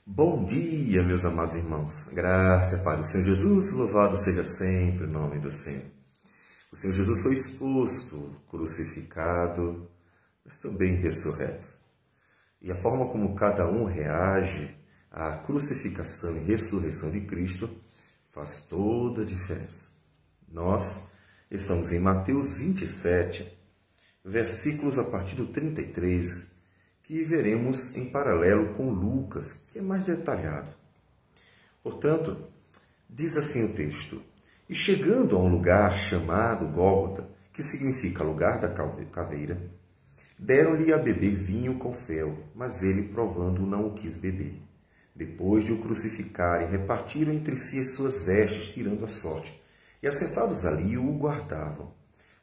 Bom dia, meus amados irmãos. Graça para o Senhor Jesus, louvado seja sempre o nome do Senhor. O Senhor Jesus foi exposto, crucificado, mas também ressurreto. E a forma como cada um reage à crucificação e ressurreição de Cristo faz toda a diferença. Nós estamos em Mateus 27, versículos a partir do 33, que veremos em paralelo com Lucas, que é mais detalhado. Portanto, diz assim o texto: E chegando a um lugar chamado Gólgota, que significa lugar da caveira, deram-lhe a beber vinho com fel, mas ele, provando, não o quis beber. Depois de o crucificarem, repartiram entre si as suas vestes, tirando a sorte, e assentados ali o guardavam.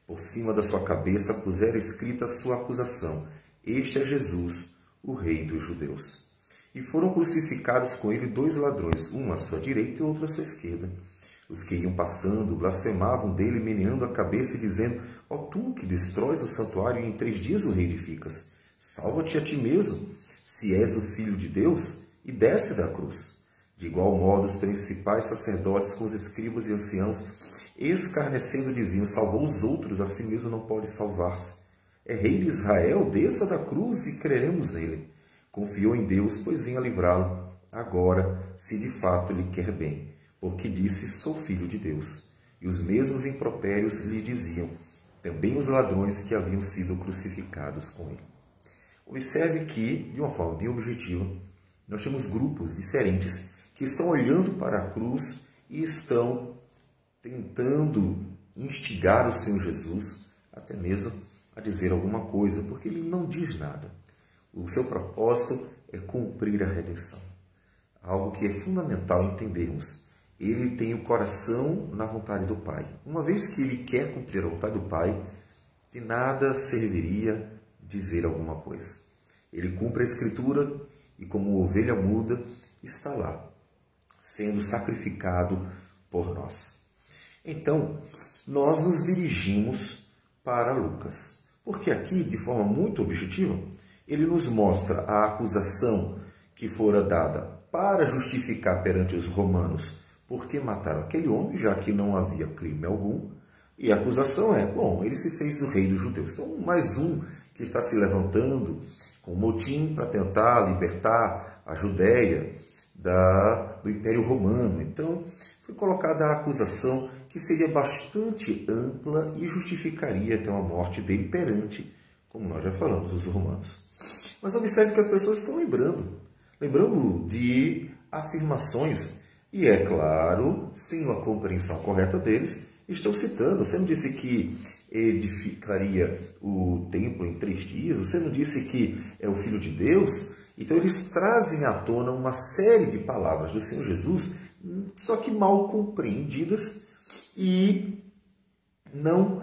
Por cima da sua cabeça puseram escrita a sua acusação: Este é Jesus, o Rei dos Judeus. E foram crucificados com ele 2 ladrões, um à sua direita e outro à sua esquerda. Os que iam passando blasfemavam dele, meneando a cabeça e dizendo: Ó tu que destróis o santuário e em 3 dias o reedificas, salva-te a ti mesmo, se és o Filho de Deus, e desce da cruz. De igual modo, os principais sacerdotes com os escribas e anciãos, escarnecendo, diziam: Salvou os outros, a si mesmo não pode salvar-se. É rei de Israel, desça da cruz e creremos nele. Confiou em Deus, pois vinha livrá-lo, agora, se de fato lhe quer bem, porque disse: Sou filho de Deus. E os mesmos impropérios lhe diziam também os ladrões que haviam sido crucificados com ele. Observe que, de uma forma bem objetiva, nós temos grupos diferentes que estão olhando para a cruz e estão tentando instigar o Senhor Jesus, até mesmo a dizer alguma coisa, porque ele não diz nada. O seu propósito é cumprir a redenção. Algo que é fundamental entendermos. Ele tem o coração na vontade do Pai. Uma vez que ele quer cumprir a vontade do Pai, de nada serviria dizer alguma coisa. Ele cumpre a Escritura e, como ovelha muda, está lá, sendo sacrificado por nós. Então, nós nos dirigimos para Lucas, porque aqui, de forma muito objetiva, ele nos mostra a acusação que fora dada para justificar perante os romanos porque mataram aquele homem, já que não havia crime algum, e a acusação é: bom, ele se fez o rei dos judeus. Então, mais um que está se levantando com motim para tentar libertar a Judéia do Império Romano. Então, foi colocada a acusação que seria bastante ampla e justificaria até a morte dele perante, como nós já falamos, os romanos. Mas observe que as pessoas estão lembrando de afirmações, e é claro, sem uma compreensão correta deles, estão citando: você não disse que edificaria o templo em 3 dias? Você não disse que é o Filho de Deus? Então eles trazem à tona uma série de palavras do Senhor Jesus, só que mal compreendidas e não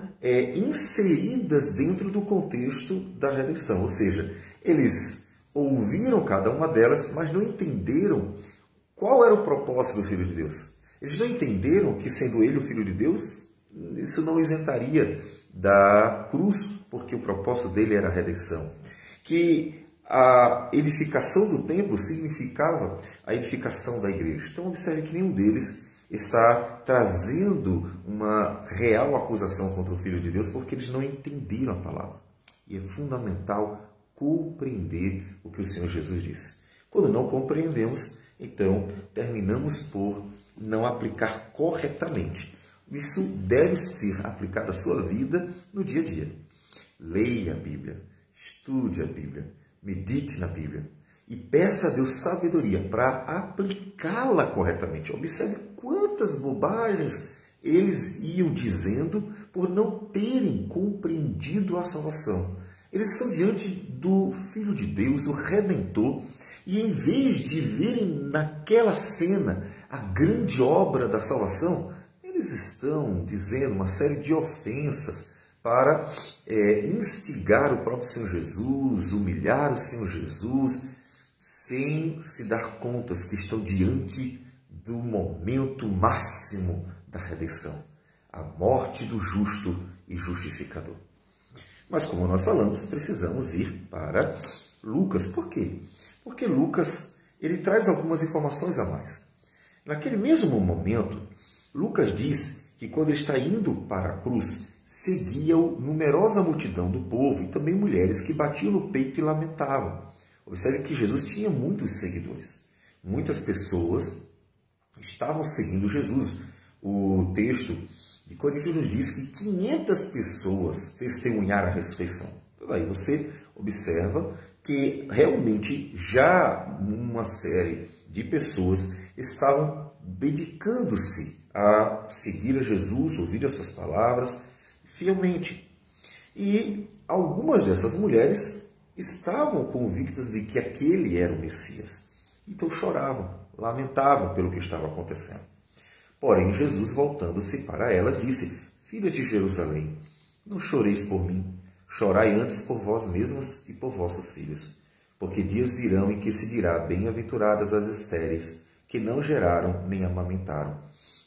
inseridas dentro do contexto da redenção. Ou seja, eles ouviram cada uma delas, mas não entenderam qual era o propósito do Filho de Deus. Eles não entenderam que, sendo ele o Filho de Deus, isso não isentaria da cruz, porque o propósito dele era a redenção. Que a edificação do templo significava a edificação da igreja. Então, observe que nenhum deles está trazendo uma real acusação contra o Filho de Deus, porque eles não entenderam a palavra. E é fundamental compreender o que o Senhor Jesus disse. Quando não compreendemos, então terminamos por não aplicar corretamente. Isso deve ser aplicado à sua vida no dia a dia. Leia a Bíblia, estude a Bíblia, medite na Bíblia e peça a Deus sabedoria para aplicá-la corretamente. Observe quantas bobagens eles iam dizendo por não terem compreendido a salvação. Eles estão diante do Filho de Deus, o Redentor, e em vez de verem naquela cena a grande obra da salvação, eles estão dizendo uma série de ofensas para instigar o próprio Senhor Jesus, humilhar o Senhor Jesus, sem se dar contas que estão diante do momento máximo da redenção, a morte do justo e justificador. Mas, como nós falamos, precisamos ir para Lucas. Por quê? Porque Lucas ele traz algumas informações a mais. Naquele mesmo momento, Lucas diz que quando ele está indo para a cruz, seguia-o numerosa multidão do povo e também mulheres que batiam no peito e lamentavam. Observe que Jesus tinha muitos seguidores. Muitas pessoas estavam seguindo Jesus. O texto de Coríntios nos diz que 500 pessoas testemunharam a ressurreição. Então, aí você observa que realmente já uma série de pessoas estavam dedicando-se a seguir a Jesus, ouvir as suas palavras fielmente. E algumas dessas mulheres estavam convictas de que aquele era o Messias. Então choravam, lamentavam pelo que estava acontecendo. Porém, Jesus, voltando-se para elas, disse: Filha de Jerusalém, não choreis por mim, chorai antes por vós mesmas e por vossos filhos. Porque dias virão em que se dirá: bem-aventuradas as estéreis, que não geraram nem amamentaram.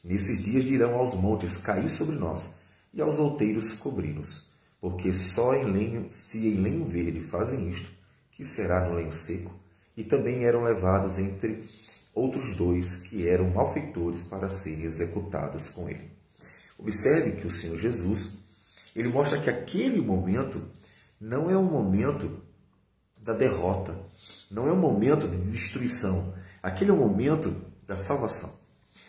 Nesses dias dirão aos montes: caí sobre nós, e aos outeiros cobri-nos. Porque só em lenho, se em lenho verde fazem isto, que será no lenho seco? E também eram levados entre outros 2 que eram malfeitores para serem executados com ele. Observe que o Senhor Jesus, ele mostra que aquele momento não é um momento da derrota, não é um momento de destruição. Aquele é o momento da salvação.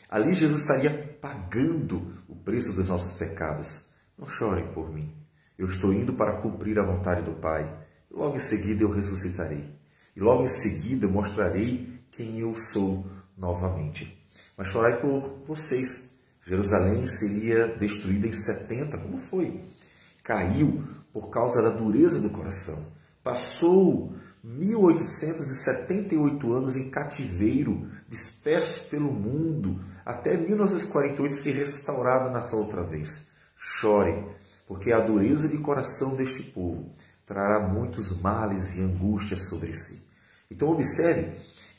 Ali Jesus estaria pagando o preço dos nossos pecados. Não chorem por mim. Eu estou indo para cumprir a vontade do Pai. Logo em seguida eu ressuscitarei. E logo em seguida eu mostrarei quem eu sou novamente. Mas chorai por vocês. Jerusalém seria destruída em 70, como foi? Caiu por causa da dureza do coração. Passou 1878 anos em cativeiro, disperso pelo mundo, até 1948 ser restaurada nessa outra vez. Chore, porque a dureza de coração deste povo trará muitos males e angústias sobre si. Então observe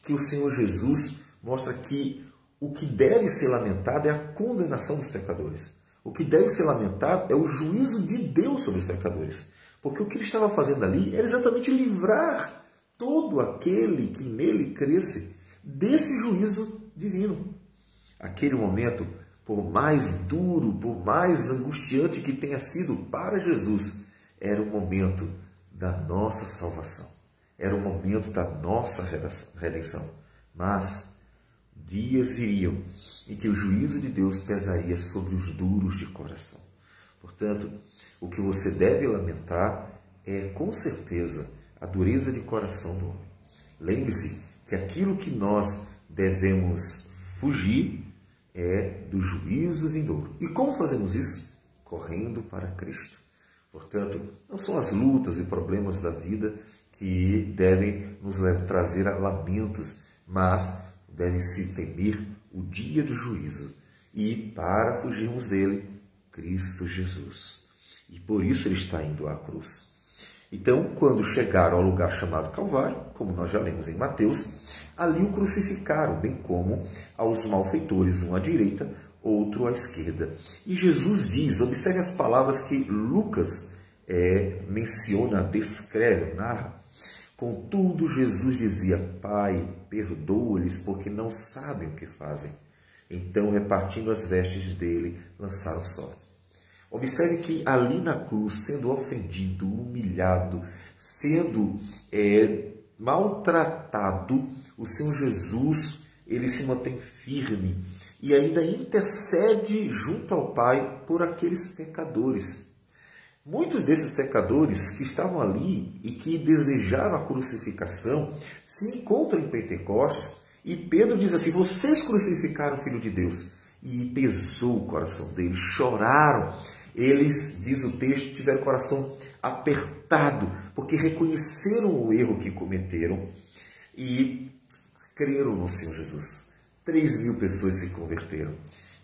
que o Senhor Jesus mostra que o que deve ser lamentado é a condenação dos pecadores. O que deve ser lamentado é o juízo de Deus sobre os pecadores. Porque o que ele estava fazendo ali era exatamente livrar todo aquele que nele cresce desse juízo divino. Aquele momento, por mais duro, por mais angustiante que tenha sido para Jesus, era o momento da nossa salvação. Era o momento da nossa redenção. Mas dias viriam em que o juízo de Deus pesaria sobre os duros de coração. Portanto, o que você deve lamentar é, com certeza, a dureza de coração do homem. Lembre-se que aquilo que nós devemos fugir é do juízo vindouro. E como fazemos isso? Correndo para Cristo. Portanto, não são as lutas e problemas da vida que devem nos trazer a lamentos, mas deve-se temer o dia do juízo. E para fugirmos dele, Cristo Jesus. E por isso ele está indo à cruz. Então, quando chegaram ao lugar chamado Calvário, como nós já lemos em Mateus, ali o crucificaram, bem como aos malfeitores, um à direita, outro à esquerda. E Jesus diz, observe as palavras que Lucas menciona, descreve, narra. Contudo, Jesus dizia: Pai, perdoa-lhes, porque não sabem o que fazem. Então, repartindo as vestes dele, lançaram sorte. Observe que ali na cruz, sendo ofendido, humilhado, sendo maltratado, o Senhor Jesus, ele se mantém firme e ainda intercede junto ao Pai por aqueles pecadores. Muitos desses pecadores que estavam ali e que desejavam a crucificação se encontram em Pentecostes e Pedro diz assim: vocês crucificaram o Filho de Deus. E pesou o coração deles, choraram. Eles, diz o texto, tiveram o coração apertado, porque reconheceram o erro que cometeram e creram no Senhor Jesus. 3.000 pessoas se converteram.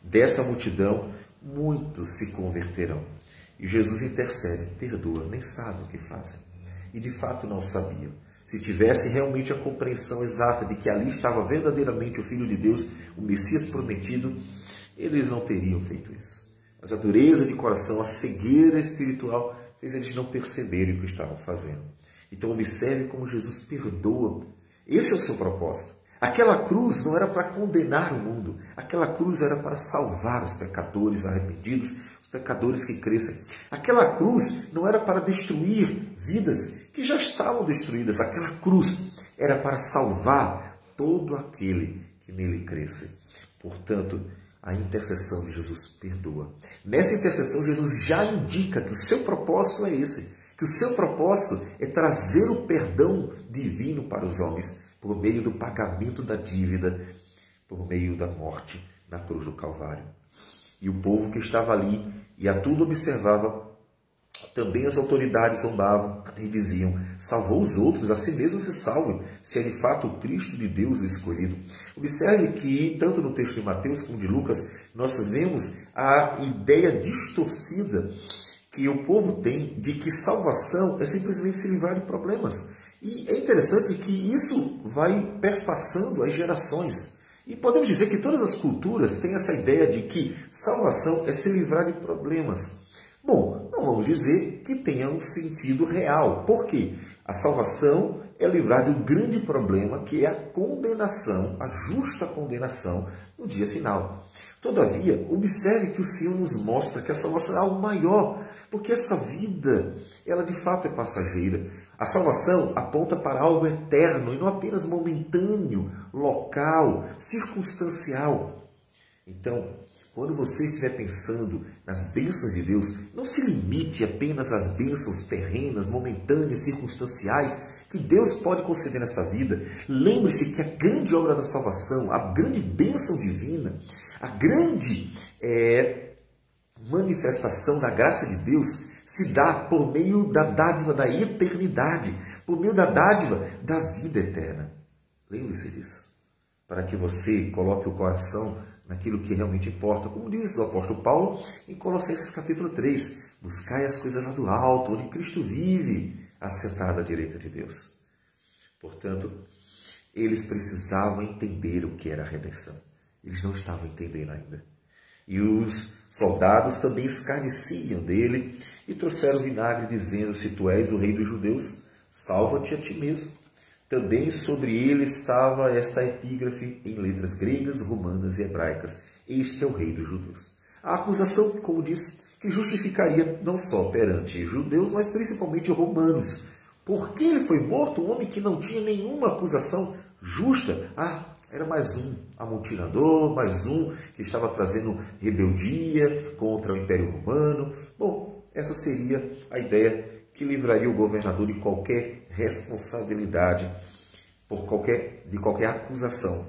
Dessa multidão, muitos se converterão. E Jesus intercede, perdoa, nem sabem o que fazem. E de fato não sabiam. Se tivessem realmente a compreensão exata de que ali estava verdadeiramente o Filho de Deus, o Messias prometido, eles não teriam feito isso. Mas a dureza de coração, a cegueira espiritual, fez eles não perceberem o que estavam fazendo. Então observe como Jesus perdoa. Esse é o seu propósito. Aquela cruz não era para condenar o mundo, aquela cruz era para salvar os pecadores arrependidos, os pecadores que crescem. Aquela cruz não era para destruir vidas que já estavam destruídas, aquela cruz era para salvar todo aquele que nele cresce. Portanto, a intercessão de Jesus perdoa. Nessa intercessão, Jesus já indica que o seu propósito é esse, que o seu propósito é trazer o perdão divino para os homens, por meio do pagamento da dívida, por meio da morte na cruz do Calvário. E o povo que estava ali e a tudo observava, também as autoridades zombavam e diziam: salvou os outros, a si mesmo se salve, se é de fato o Cristo de Deus o escolhido. Observe que, tanto no texto de Mateus como de Lucas, nós vemos a ideia distorcida que o povo tem de que salvação é simplesmente se livrar de problemas. E é interessante que isso vai perpassando as gerações. E podemos dizer que todas as culturas têm essa ideia de que salvação é se livrar de problemas. Bom, não vamos dizer que tenha um sentido real. Por quê? A salvação é livrar de um grande problema, que é a condenação, a justa condenação no dia final. Todavia, observe que o Senhor nos mostra que a salvação é algo maior, porque essa vida, ela de fato é passageira. A salvação aponta para algo eterno e não apenas momentâneo, local, circunstancial. Então, quando você estiver pensando nas bênçãos de Deus, não se limite apenas às bênçãos terrenas, momentâneas, circunstanciais, que Deus pode conceder nessa vida. Lembre-se que a grande obra da salvação, a grande bênção divina, a grande manifestação da graça de Deus se dá por meio da dádiva da eternidade, por meio da dádiva da vida eterna. Lembre-se disso, para que você coloque o coração naquilo que realmente importa, como diz o apóstolo Paulo em Colossenses capítulo 3, buscai as coisas lá do alto, onde Cristo vive, assentado à direita de Deus. Portanto, eles precisavam entender o que era a redenção. Eles não estavam entendendo ainda. E os soldados também escarneciam dele e trouxeram vinagre, dizendo: se tu és o rei dos judeus, salva-te a ti mesmo. Também sobre ele estava esta epígrafe em letras gregas, romanas e hebraicas: este é o rei dos judeus. A acusação, como disse, que justificaria não só perante judeus, mas principalmente romanos. Por que ele foi morto? Um homem que não tinha nenhuma acusação justa. Era mais um amotinador, mais um que estava trazendo rebeldia contra o Império Romano. Bom, essa seria a ideia que livraria o governador de qualquer responsabilidade de qualquer acusação.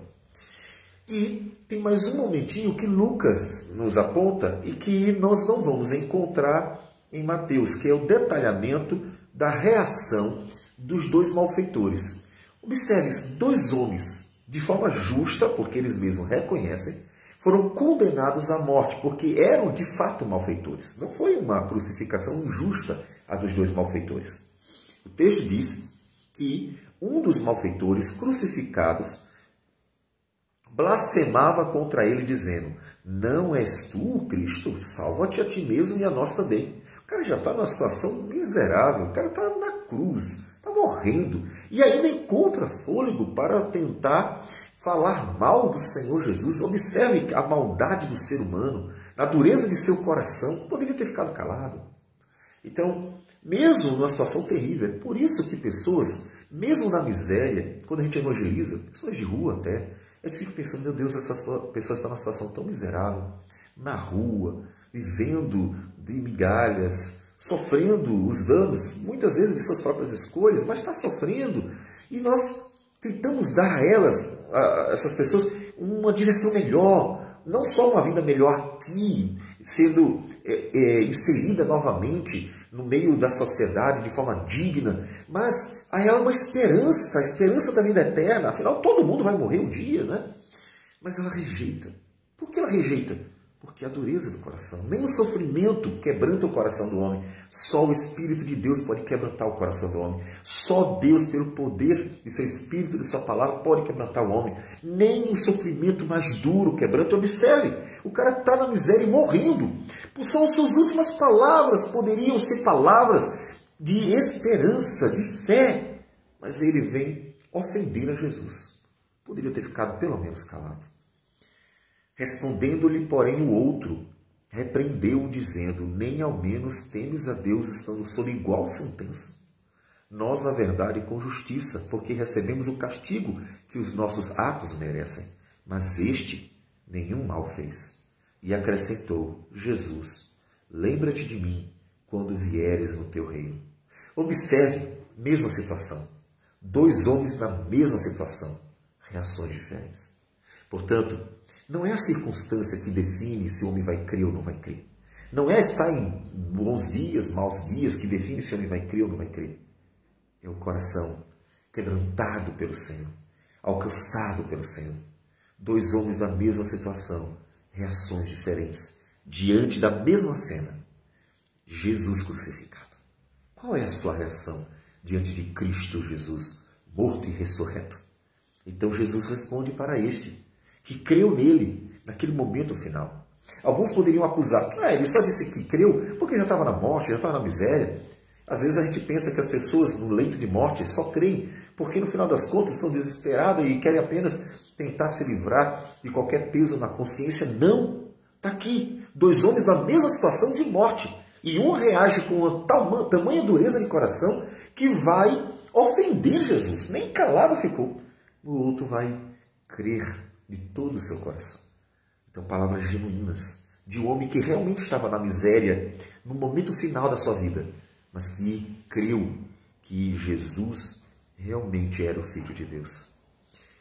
E tem mais um momentinho que Lucas nos aponta e que nós não vamos encontrar em Mateus, que é o detalhamento da reação dos dois malfeitores. Observe, dois homens, de forma justa, porque eles mesmos reconhecem, foram condenados à morte, porque eram de fato malfeitores. Não foi uma crucificação injusta a dos dois malfeitores. O texto diz que um dos malfeitores crucificados blasfemava contra ele, dizendo: não és tu o Cristo? Salva-te a ti mesmo e a nós também. O cara já está numa situação miserável, o cara está na cruz, está morrendo, e ainda encontra fôlego para tentar falar mal do Senhor Jesus. Observe a maldade do ser humano, a dureza de seu coração. Poderia ter ficado calado. Então, mesmo numa situação terrível, é por isso que pessoas, mesmo na miséria, quando a gente evangeliza, pessoas de rua até, a gente fica pensando: meu Deus, essa pessoa está numa situação tão miserável, na rua, vivendo de migalhas, sofrendo os danos, muitas vezes de suas próprias escolhas, mas está sofrendo. E nós tentamos dar a elas, a essas pessoas, uma direção melhor, não só uma vida melhor aqui, sendo inserida novamente no meio da sociedade de forma digna, mas a ela uma esperança, a esperança da vida eterna. Afinal, todo mundo vai morrer um dia, né? Mas ela rejeita. Por que ela rejeita? Porque a dureza do coração. Nem o sofrimento quebranta o coração do homem. Só o Espírito de Deus pode quebrantar o coração do homem. Só Deus, pelo poder de seu Espírito, de sua palavra, pode quebrantar o homem. Nem o sofrimento mais duro quebranta. Observe, o cara está na miséria e morrendo. São suas últimas palavras, poderiam ser palavras de esperança, de fé. Mas ele vem ofender a Jesus. poderia ter ficado pelo menos calado. Respondendo-lhe, porém, o outro, repreendeu-o, dizendo: nem ao menos temes a Deus, estando sob igual sentença? Nós, na verdade, com justiça, porque recebemos o castigo que os nossos atos merecem, mas este nenhum mal fez. E acrescentou: Jesus, lembra-te de mim quando vieres no teu reino. Observe, mesma situação. Dois homens na mesma situação, reações diferentes. Portanto, não é a circunstância que define se o homem vai crer ou não vai crer. Não é estar em bons dias, maus dias, que define se o homem vai crer ou não vai crer. É o coração quebrantado pelo Senhor, alcançado pelo Senhor. Dois homens na mesma situação, reações diferentes, diante da mesma cena. Jesus crucificado. Qual é a sua reação diante de Cristo Jesus, morto e ressurreto? Então Jesus responde para este, que creu nele naquele momento final. Alguns poderiam acusar: ele só disse que creu porque já estava na morte, já estava na miséria. Às vezes a gente pensa que as pessoas no leito de morte só creem porque no final das contas estão desesperadas e querem apenas tentar se livrar de qualquer peso na consciência. Não! Está aqui, dois homens na mesma situação de morte. E um reage com uma tamanha dureza de coração que vai ofender Jesus. Nem calado ficou. O outro vai crer de todo o seu coração. Então, palavras genuínas de um homem que realmente estava na miséria no momento final da sua vida, mas que creu que Jesus realmente era o Filho de Deus.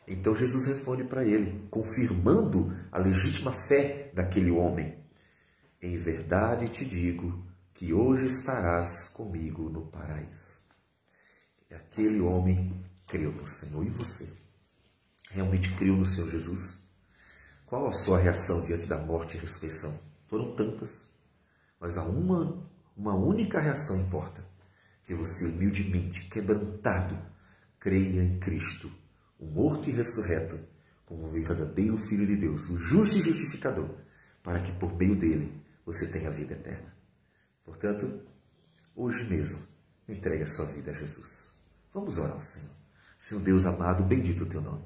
Então Jesus responde para ele, confirmando a legítima fé daquele homem: em verdade te digo que hoje estarás comigo no paraíso. E aquele homem creu no Senhor. E você? Realmente creu no Senhor Jesus? Qual a sua reação diante da morte e ressurreição? Foram tantas, mas há uma única reação importa: que você humildemente, quebrantado, creia em Cristo, o morto e ressurreto, como o verdadeiro Filho de Deus, o justo e justificador, para que por meio dele você tenha vida eterna. Portanto, hoje mesmo, entregue a sua vida a Jesus. Vamos orar ao Senhor. Senhor Deus amado, bendito o teu nome.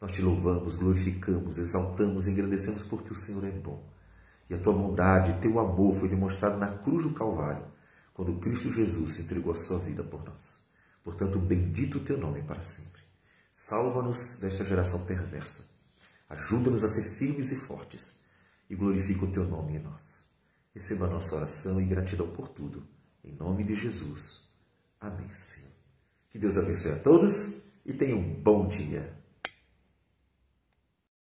Nós te louvamos, glorificamos, exaltamos, engrandecemos porque o Senhor é bom. E a tua bondade, teu amor foi demonstrado na cruz do Calvário, quando Cristo Jesus entregou a sua vida por nós. Portanto, bendito o teu nome para sempre. Salva-nos desta geração perversa. Ajuda-nos a ser firmes e fortes. E glorifica o teu nome em nós. Receba a nossa oração e gratidão por tudo. Em nome de Jesus. Amém, Senhor. Que Deus abençoe a todos e tenha um bom dia.